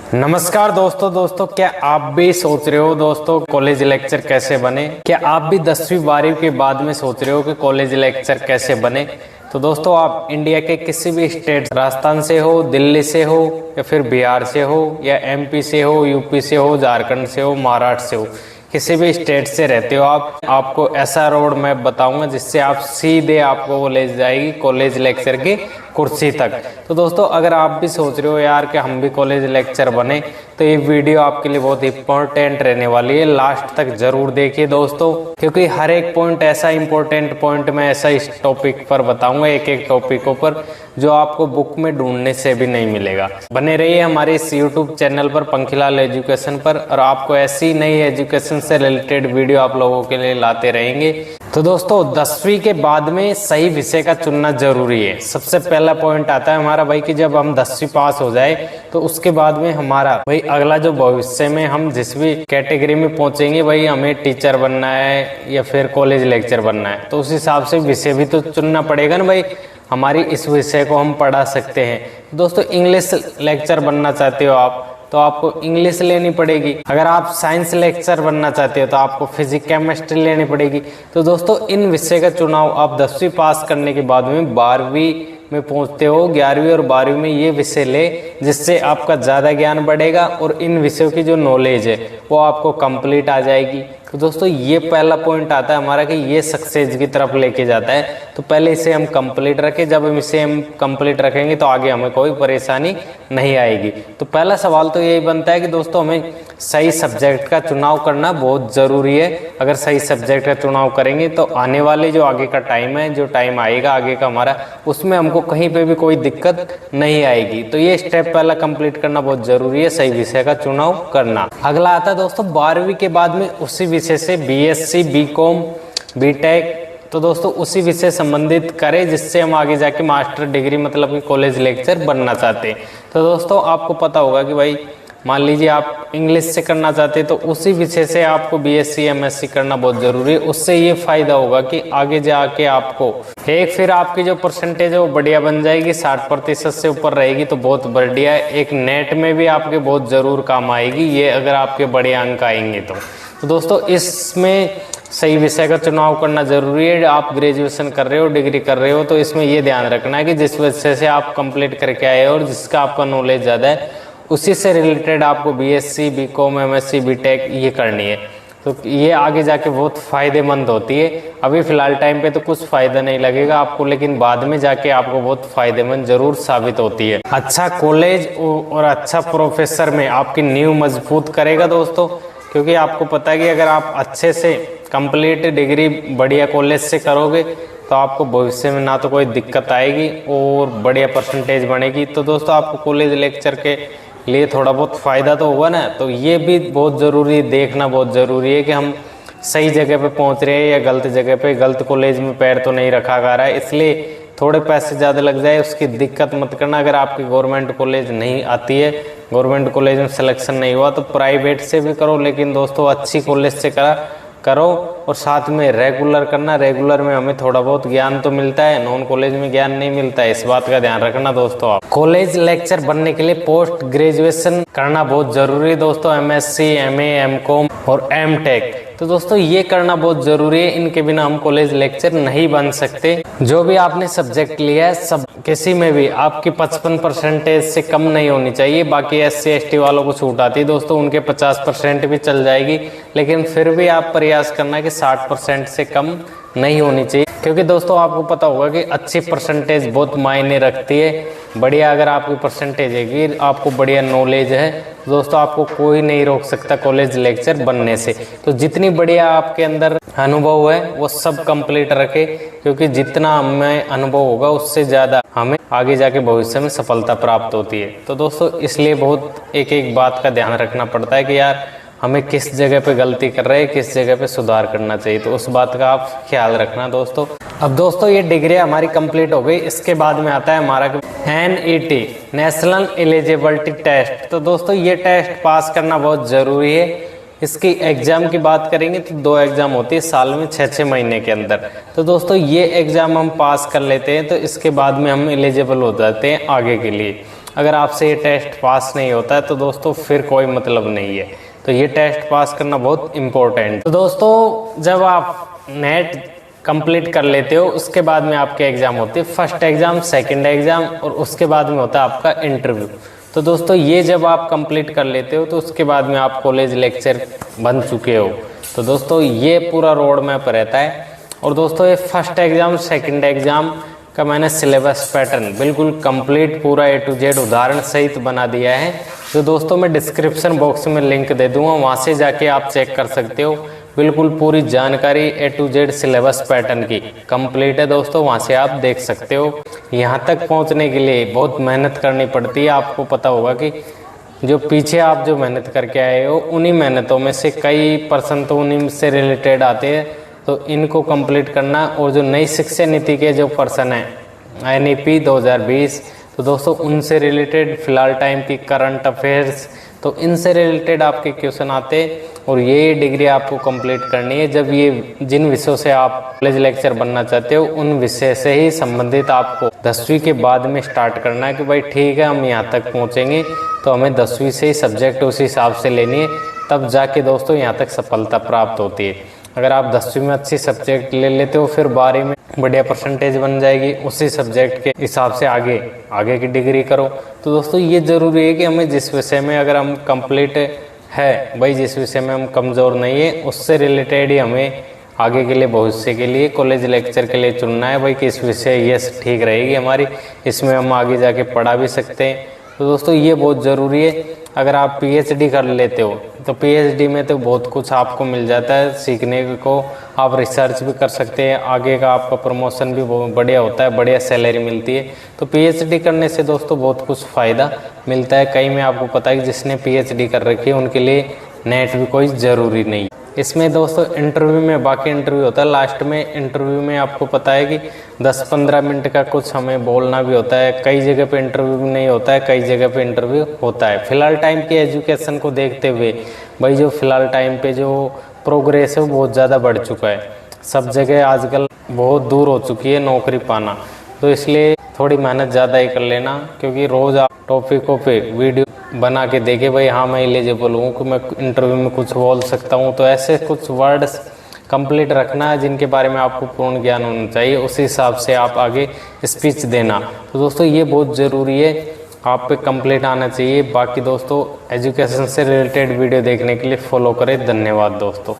नमस्कार दोस्तों क्या आप भी सोच रहे हो दोस्तों कॉलेज लेक्चर कैसे बने? क्या आप भी 10वीं 12वीं के बाद में सोच रहे हो कि कॉलेज लेक्चर कैसे बने? तो दोस्तों आप इंडिया के किसी भी स्टेट, राजस्थान से हो, दिल्ली से हो या फिर बिहार से हो या एमपी से हो, यूपी से हो, झारखंड से हो, महाराष्ट्र से हो, किसी भी स्टेट से रहते हो आपको ऐसा रोड मैप बताऊंगा जिससे आप सीधे आपको वो ले जाएगी कॉलेज लेक्चर की कुर्सी तक। तो दोस्तों अगर आप भी सोच रहे हो यार कि हम भी कॉलेज लेक्चर बने, तो ये वीडियो आपके लिए बहुत इंपॉर्टेंट रहने वाली है। लास्ट तक जरूर देखिए दोस्तों, क्योंकि हर एक पॉइंट ऐसा इंपॉर्टेंट पॉइंट मैं ऐसा इस टॉपिक पर बताऊंगा, एक एक टॉपिकों पर, जो आपको बुक में ढूंढने से भी नहीं मिलेगा। बने रहिए हमारे इस यूट्यूब चैनल पर, पंखीलाल एजुकेशन पर, और आपको ऐसी नई एजुकेशन से रिलेटेड वीडियो आप लोगों के लिए लाते रहेंगे। तो दोस्तों 10वीं के बाद में सही विषय का चुनना जरूरी है। सबसे पहला पॉइंट आता है हमारा भाई कि जब हम 10वीं पास हो जाए तो उसके बाद में हमारा भाई अगला जो भविष्य में हम जिस भी कैटेगरी में पहुंचेंगे, भाई हमें टीचर बनना है या फिर कॉलेज लेक्चर बनना है, तो उस हिसाब से विषय भी तो चुनना पड़ेगा ना भाई, हमारी इस विषय को हम पढ़ा सकते हैं। दोस्तों इंग्लिश लेक्चर बनना चाहते हो आप, तो आपको इंग्लिश लेनी पड़ेगी। अगर आप साइंस लेक्चर बनना चाहते हो तो आपको फिजिक्स केमिस्ट्री लेनी पड़ेगी। तो दोस्तों इन विषय का चुनाव आप 10वीं पास करने के बाद में 12वीं में पहुंचते हो, 11वीं और 12वीं में ये विषय ले, जिससे आपका ज़्यादा ज्ञान बढ़ेगा और इन विषयों की जो नॉलेज है वो आपको कंप्लीट आ जाएगी। तो दोस्तों ये पहला पॉइंट आता है हमारा कि ये सक्सेस की तरफ लेके जाता है। तो पहले इसे हम कंप्लीट रखें, जब हम इसे हम कंप्लीट रखेंगे तो आगे हमें कोई परेशानी नहीं आएगी। तो पहला सवाल तो यही बनता है कि दोस्तों हमें सही सब्जेक्ट का चुनाव करना बहुत ज़रूरी है। अगर सही सब्जेक्ट का चुनाव करेंगे तो आने वाले जो आगे का टाइम है, जो टाइम आएगा आगे का हमारा, उसमें हमको कहीं पे भी कोई दिक्कत नहीं आएगी। तो ये स्टेप पहला कंप्लीट करना बहुत ज़रूरी है, सही विषय का चुनाव करना। अगला आता है दोस्तों 12वीं के बाद में उसी विषय से बीएससी, बीकॉम, बीटेक, तो दोस्तों उसी विषय संबंधित करें जिससे हम आगे जाके मास्टर डिग्री मतलब कि कॉलेज लेक्चर बनना चाहते हैं। तो दोस्तों आपको पता होगा कि भाई मान लीजिए आप इंग्लिश से करना चाहते हैं तो उसी विषय से आपको बीएससी एमएससी करना बहुत ज़रूरी है। उससे ये फ़ायदा होगा कि आगे जाके आपको फिर आपकी जो परसेंटेज है वो बढ़िया बन जाएगी, 60% से ऊपर रहेगी तो बहुत बढ़िया है। एक नेट में भी आपके बहुत ज़रूर काम आएगी ये, अगर आपके बड़े अंक आएंगे तो दोस्तों इसमें सही विषय का चुनाव करना जरूरी है। आप ग्रेजुएशन कर रहे हो, डिग्री कर रहे हो, तो इसमें ये ध्यान रखना है कि जिस विषय से आप कंप्लीट करके आए हो और जिसका आपका नॉलेज ज़्यादा है, उसी से रिलेटेड आपको बीएससी, बीकॉम, एमएससी, बीटेक ये करनी है। तो ये आगे जाके बहुत फ़ायदेमंद होती है। अभी फ़िलहाल टाइम पे तो कुछ फ़ायदा नहीं लगेगा आपको, लेकिन बाद में जाके आपको बहुत फ़ायदेमंद ज़रूर साबित होती है। अच्छा कॉलेज और अच्छा प्रोफेसर में आपकी नींव मजबूत करेगा दोस्तों, क्योंकि आपको पता है कि अगर आप अच्छे से कंप्लीट डिग्री बढ़िया कॉलेज से करोगे तो आपको भविष्य में ना तो कोई दिक्कत आएगी और बढ़िया परसेंटेज बनेगी। तो दोस्तों आपको कॉलेज लेक्चर के लिए थोड़ा बहुत फ़ायदा तो होगा ना, तो ये भी बहुत ज़रूरी देखना बहुत ज़रूरी है कि हम सही जगह पे पहुंच रहे हैं या गलत जगह पे, गलत कॉलेज में पैर तो नहीं रखा जा रहा है। इसलिए थोड़े पैसे ज़्यादा लग जाए उसकी दिक्कत मत करना। अगर आपकी गवर्नमेंट कॉलेज नहीं आती है, गवर्नमेंट कॉलेज में सिलेक्शन नहीं हुआ, तो प्राइवेट से भी करो, लेकिन दोस्तों अच्छी कॉलेज से करो और साथ में रेगुलर करना। रेगुलर में हमें थोड़ा बहुत ज्ञान तो मिलता है, नॉन कॉलेज में ज्ञान नहीं मिलता है, इस बात का ध्यान रखना दोस्तों। आप कॉलेज लेक्चर बनने के लिए पोस्ट ग्रेजुएशन करना बहुत जरूरी है दोस्तों, एमएससी, एमए, एमकॉम और एमटेक। तो दोस्तों ये करना बहुत ज़रूरी है, इनके बिना हम कॉलेज लेक्चर नहीं बन सकते। जो भी आपने सब्जेक्ट लिया है सब किसी में भी आपकी 55% से कम नहीं होनी चाहिए। बाकी SC ST वालों को छूट आती है दोस्तों, उनके 50% भी चल जाएगी, लेकिन फिर भी आप प्रयास करना कि 60% से कम नहीं होनी चाहिए। क्योंकि दोस्तों आपको पता होगा कि अच्छी परसेंटेज बहुत मायने रखती है। बढ़िया अगर आपकी परसेंटेज है कि आपको बढ़िया नॉलेज है, दोस्तों आपको कोई नहीं रोक सकता कॉलेज लेक्चर बनने से। तो जितनी बढ़िया आपके अंदर अनुभव है वो सब कंप्लीट रखे, क्योंकि जितना हमें अनुभव होगा उससे ज़्यादा हमें आगे जाके भविष्य में सफलता प्राप्त होती है। तो दोस्तों इसलिए बहुत एक एक बात का ध्यान रखना पड़ता है कि यार हमें किस जगह पे गलती कर रहे हैं, किस जगह पे सुधार करना चाहिए, तो उस बात का आप ख्याल रखना दोस्तों। अब दोस्तों ये डिग्री हमारी कंप्लीट हो गई, इसके बाद में आता है हमारा NET, नेशनल एलिजिबिलिटी टेस्ट। तो दोस्तों ये टेस्ट पास करना बहुत ज़रूरी है। इसकी एग्ज़ाम की बात करेंगे तो 2 एग्ज़ाम होती है साल में 6-6 महीने के अंदर। तो दोस्तों ये एग्ज़ाम हम पास कर लेते हैं तो इसके बाद में हम एलिजिबल हो जाते हैं आगे के लिए। अगर आपसे ये टेस्ट पास नहीं होता है तो दोस्तों फिर कोई मतलब नहीं है। तो ये टेस्ट पास करना बहुत इम्पोर्टेंट। तो दोस्तों जब आप नेट कंप्लीट कर लेते हो उसके बाद में आपके एग्ज़ाम होते हैं, फर्स्ट एग्ज़ाम, सेकंड एग्ज़ाम और उसके बाद में होता है आपका इंटरव्यू। तो दोस्तों ये जब आप कंप्लीट कर लेते हो तो उसके बाद में आप कॉलेज लेक्चर बन चुके हो। तो दोस्तों ये पूरा रोड मैप रहता है। और दोस्तों ये फर्स्ट एग्ज़ाम, सेकंड एग्ज़ाम का मैंने सिलेबस पैटर्न बिल्कुल कंप्लीट पूरा A to Z उदाहरण सहित बना दिया है, जो दोस्तों मैं डिस्क्रिप्शन बॉक्स में लिंक दे दूंगा, वहाँ से जाके आप चेक कर सकते हो। बिल्कुल पूरी जानकारी A to Z syllabus pattern की कंप्लीट है दोस्तों, वहाँ से आप देख सकते हो। यहाँ तक पहुँचने के लिए बहुत मेहनत करनी पड़ती है। आपको पता होगा कि जो पीछे आप जो मेहनत करके आए हो उन्हीं मेहनतों में से कई पर्सन तो उन्हीं से रिलेटेड आते हैं। तो इनको कंप्लीट करना। और जो नई शिक्षा नीति के जो पर्सन है NEP 2020, तो दोस्तों उनसे रिलेटेड फिलहाल टाइम की करंट अफेयर्स, तो इनसे रिलेटेड आपके क्वेश्चन आते हैं। और ये डिग्री आपको कंप्लीट करनी है जब ये जिन विषयों से आप कॉलेज लेक्चर बनना चाहते हो उन विषय से ही संबंधित आपको 10वीं के बाद में स्टार्ट करना है कि भाई ठीक है हम यहाँ तक पहुँचेंगे तो हमें 10वीं से ही सब्जेक्ट उस हिसाब से लेनी है, तब जाके दोस्तों यहाँ तक सफलता प्राप्त होती है। अगर आप 10वीं में अच्छी सब्जेक्ट ले लेते हो फिर 12वीं में बढ़िया परसेंटेज बन जाएगी, उसी सब्जेक्ट के हिसाब से आगे की डिग्री करो। तो दोस्तों ये ज़रूरी है कि हमें जिस विषय में अगर हम कंप्लीट है, भाई जिस विषय में हम कमज़ोर नहीं है उससे रिलेटेड ही हमें आगे के लिए भविष्य के लिए कॉलेज लेक्चर के लिए चुनना है। भाई किस विषय ये ठीक रहेगी हमारी, इसमें हम आगे जाके पढ़ा भी सकते हैं। तो दोस्तों ये बहुत ज़रूरी है। अगर आप PhD कर लेते हो तो PhD में तो बहुत कुछ आपको मिल जाता है सीखने को, आप रिसर्च भी कर सकते हैं, आगे का आपका प्रमोशन भी बहुत बढ़िया होता है, बढ़िया सैलरी मिलती है। तो PhD करने से दोस्तों बहुत कुछ फ़ायदा मिलता है। कई में आपको पता है कि जिसने PhD कर रखी है उनके लिए नेट भी कोई ज़रूरी नहीं। इसमें दोस्तों इंटरव्यू में बाकी इंटरव्यू होता है, लास्ट में इंटरव्यू में आपको पता है कि 10-15 मिनट का कुछ हमें बोलना भी होता है। कई जगह पे इंटरव्यू भी नहीं होता है, कई जगह पे इंटरव्यू होता है। फिलहाल टाइम की एजुकेशन को देखते हुए भाई जो फिलहाल टाइम पे जो प्रोग्रेस है वो बहुत ज़्यादा बढ़ चुका है। सब जगह आजकल बहुत दूर हो चुकी है नौकरी पाना, तो इसलिए थोड़ी मेहनत ज़्यादा ही कर लेना, क्योंकि रोज़ आप टॉपिकों पे वीडियो बना के देखे भाई हाँ मैं एलिजिबल हूँ कि मैं इंटरव्यू में कुछ बोल सकता हूँ। तो ऐसे कुछ वर्ड्स कंप्लीट रखना है जिनके बारे में आपको पूर्ण ज्ञान होना चाहिए, उसी हिसाब से आप आगे स्पीच देना। तो दोस्तों ये बहुत ज़रूरी है, आप पे कंप्लीट आना चाहिए। बाकी दोस्तों एजुकेशन से रिलेटेड वीडियो देखने के लिए फॉलो करें। धन्यवाद दोस्तों।